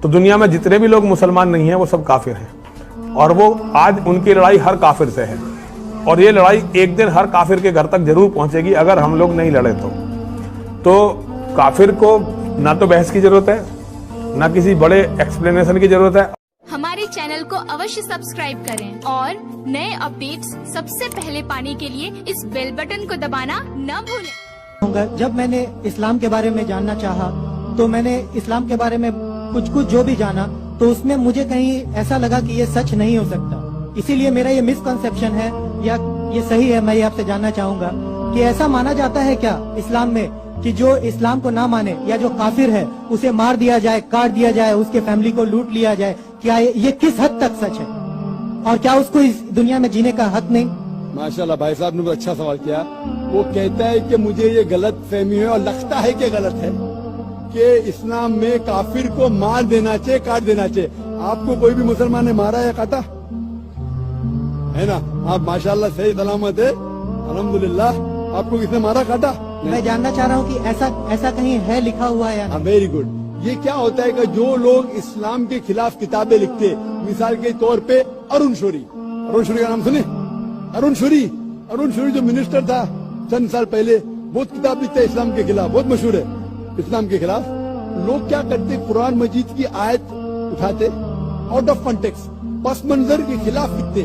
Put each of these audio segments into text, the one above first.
تو دنیا میں جتنے بھی لوگ مسلمان نہیں ہیں وہ سب کافر ہیں، اور وہ آج ان کی لڑائی ہر کافر سے ہے، اور یہ لڑائی ایک دن ہر کافر کے گھر تک ضرور پہنچے گی اگر ہم لوگ نہیں لڑے تو کافر کو نہ تو بحث کی ضرورت ہے، نہ کسی بڑے ایکسپلینیشن کی ضرورت ہے۔ ہمارے چینل کو اوشیہ سبسکرائب کریں اور نئے اپڈیٹس سب سے پہلے پانے کے لیے اس بیل بٹن کو دبانا نہ بھولیں۔ جب میں نے اسلام کے بارے میں جاننا چاہا تو میں نے اسلام کے بارے میں کچھ جو بھی جانا تو اس میں مجھے کہیں ایسا لگا کہ یہ سچ نہیں ہو سکتا، اسی لیے میرا یہ مسکنسیپشن ہے یا یہ صحیح ہے، میں یہ آپ سے جاننا چاہوں گا کہ ایسا مانا جاتا ہے کیا اسلام میں کہ جو اسلام کو نہ مانے یا جو کافر ہے اسے مار دیا جائے، کاٹ دیا جائے، اس کے فیملی کو لوٹ لیا جائے؟ کیا یہ کس حد تک سچ ہے، اور کیا اس کو اس دنیا میں جینے کا حق نہیں؟ ماشاءاللہ بھائی صاحب نے بہت اچھا سوال کیا۔ وہ کہتا ہے کہ مجھے یہ غلط فہمی ہے اور لگتا ہے کہ غلط ہے کہ اسلام میں کافر کو مار دینا چاہیے، کاٹ دینا چاہیے۔ آپ کو کوئی بھی مسلمان نے مارا یا کاٹا ہے نا؟ آپ ماشاءاللہ صحیح سلامت ہے، الحمدللہ۔ آپ کو کس نے مارا کاٹا؟ میں جاننا چاہ رہا ہوں کہ ایسا کہیں ہے لکھا ہوا ہے یا نہیں؟ Very good. یہ کیا ہوتا ہے کہ جو لوگ اسلام کے خلاف کتابیں لکھتے، مثال کے طور پہ ارون شوری کا نام سنے؟ ارون شوری جو منسٹر تھا چند سال پہلے، بہت کتاب لکھتا ہے اسلام کے خلاف، بہت مشہور ہے اسلام کے خلاف۔ لوگ کیا کرتے، قرآن مجید کی آیت اٹھاتے، آؤٹ آف کانٹیکسٹ، پس منظر کے خلاف لکھتے،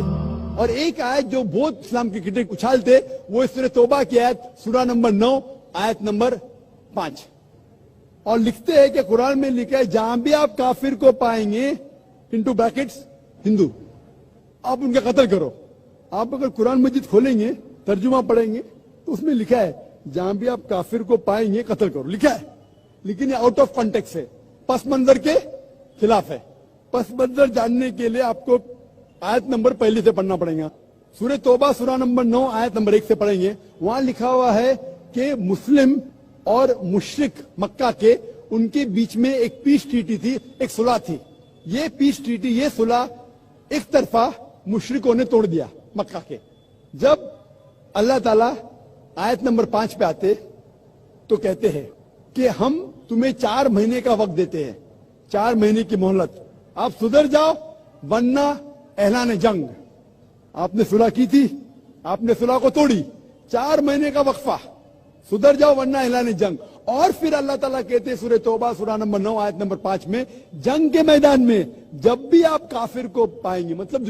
اور ایک آیت جو بہت اسلام کی کرٹک اچھالتے وہ سورہ توبہ کی آیت، سورہ نمبر 9 آیت نمبر 5، اور لکھتے ہیں کہ قرآن میں لکھا ہے جہاں بھی آپ کافر کو پائیں گے انٹو بریکٹس ہندو، آپ ان کا قتل کرو۔ آپ اگر قرآن مجید کھولیں گے، ترجمہ پڑھیں گے تو اس میں لکھا ہے جہاں بھی آپ کافر کو پائیں گے قتل کرو، لکھا ہے، لیکن یہ آؤٹ آف کانٹیکسٹ ہے، پس منظر کے خلاف ہے۔ پس منظر جاننے کے لیے آپ کو آیت نمبر پہلے سے پڑھنا پڑے گا۔ سورہ توبہ سورہ نمبر 9 آیت نمبر 1 سے پڑھیں گے، وہاں لکھا ہوا ہے کہ مسلم اور مشرک مکہ کے ان کے بیچ میں ایک پیس ٹریٹی تھی، ایک صلح تھی۔ یہ پیس ٹریٹی، یہ صلح ایک طرفہ مشرکوں نے توڑ دیا مکہ کے۔ جب اللہ تعالیٰ آیت نمبر 5 پہ آتے تو کہتے ہیں کہ ہم تمہیں 4 مہینے کا وقت دیتے ہیں، 4 مہینے کی مہلت، آپ سدھر جاؤ ورنہ اعلان جنگ۔ آپ نے صلح کی تھی، آپ نے صلح کو توڑی، 4 مہینے کا وقفہ، سدھر جاؤ ورنہ اعلان جنگ۔ اور پھر اللہ تعالیٰ کہتے ہیں سورہ توبہ سورہ نمبر 9 آیت نمبر 5 میں، جنگ کے میدان میں جب بھی آپ کافر کو پائیں گے، مطلب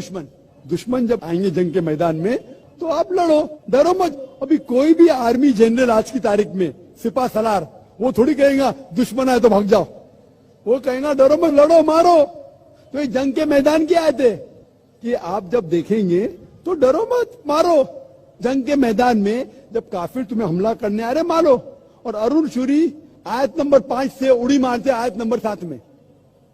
دشمن جب آئیں گے جنگ کے میدان میں تو آپ لڑو، ڈرو مت۔ ابھی کوئی بھی آرمی جنرل آج کی تاریخ میں، سپاہ سالار، وہ تھوڑی کہیں گا دشمن آئے تو بھاگ جاؤ، وہ کہیں گا ڈرو مت، لڑو، مارو۔ تو یہ جنگ کے میدان کی آیت ہے کہ آپ جب دیکھیں گے تو ڈرو مت، مارو۔ جنگ کے میدان میں جب کافر تمہیں حملہ کرنے آ رہے، مارو۔ اور ارون شوری آیت نمبر 5 سے اڑی مارتے آیت نمبر 7 میں،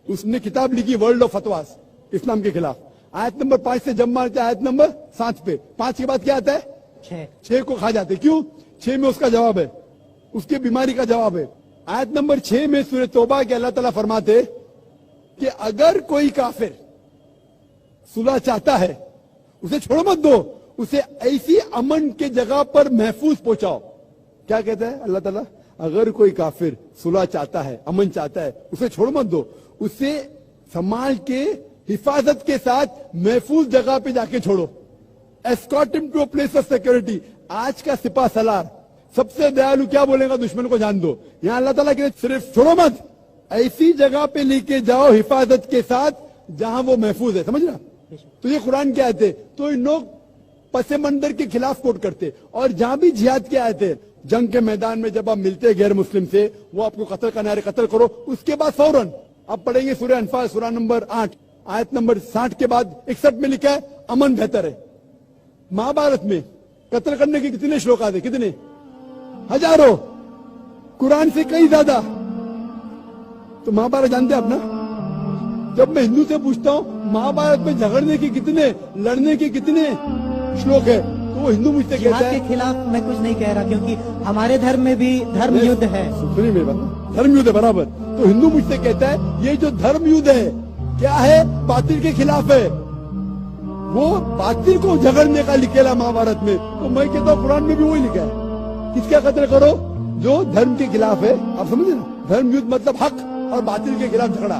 اس نے کتاب لکھی ورلڈ آف فتواز اسلام کے خلاف، آیت نمبر 5 سے جب مارتے آیت نمبر 7 پہ، 5 کے بعد کیا آتا ہے؟ 6 کو کھا جاتے۔ کیوں؟ 6 میں اس کا جواب ہے، اس کی بیماری کا جواب ہے۔ آیت نمبر 6 میں سورہ توبہ کے اللہ تعالیٰ فرماتے کہ اگر کوئی کافر صلح چاہتا ہے اسے چھوڑ مت دو، اسے ایسی امن کے جگہ پر محفوظ پہنچاؤ۔ کیا کہتا ہے اللہ تعالیٰ؟ اگر کوئی کافر صلح چاہتا ہے، امن چاہتا ہے، اسے چھوڑ مت دو، اسے سنبھال کے حفاظت کے ساتھ محفوظ جگہ پہ جا کے چھوڑو۔ escort him to a place of security۔ آج کا سپاہ سالار سب سے دیالو کیا بولے گا؟ دشمن کو جان دو۔ یہاں اللہ تعالیٰ کہ صرف چھوڑو مت، ایسی جگہ پہ لے کے جاؤ حفاظت کے ساتھ جہاں وہ محفوظ ہے۔ سمجھ رہا؟ تو یہ قرآن کی آیت ہے۔ تو ان لوگ پس منظر کے خلاف کوٹ کرتے، اور جہاں بھی جہاد کی آیت ہے، جنگ کے میدان میں جب آپ ملتے غیر مسلم سے، وہ آپ کو قتل کرنے آ رہے، قتل کرو۔ اس کے بعد فوراً آپ پڑھیں گے سورہ انفال سورہ نمبر 8 آیت نمبر 60 کے بعد 61 میں لکھا ہے امن بہتر ہے۔ مہابھارت میں قتل کرنے کے کتنے شلوکات ہیں؟ کتنے؟ ہزاروں، قرآن سے کئی زیادہ۔ تو مہابھارت جانتے آپ نا؟ جب میں ہندو سے پوچھتا ہوں مہابھارت میں جھگڑنے کے کتنے، لڑنے کے کتنے شلوک ہے، تو وہ ہندو مجھ سے کہتا ہے جہاد کے خلاف میں کچھ نہیں کہہ رہا، کیونکہ ہمارے دھرم میں بھی دھرم یدھ ہے۔ سنیے میری بات، دھرم یدھ ہے برابر۔ تو ہندو مجھ سے کہتا ہے یہ جو دھرم یدھ ہے کیا ہے؟ باطل کے خلاف ہے، وہ باطل کو جھگڑنے کا لکھا مہابھارت میں۔ تو میں کہتا ہوں قرآن میں بھی وہی لکھا ہے، کس کا قتل کرو؟ جو دھرم کے خلاف ہے۔ آپ سمجھے نا؟ دھرم یدھ مطلب حق اور باطل کے خلاف جھگڑا۔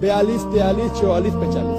42, 43, 44, 45,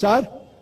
4,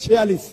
46,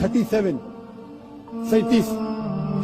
37, 37,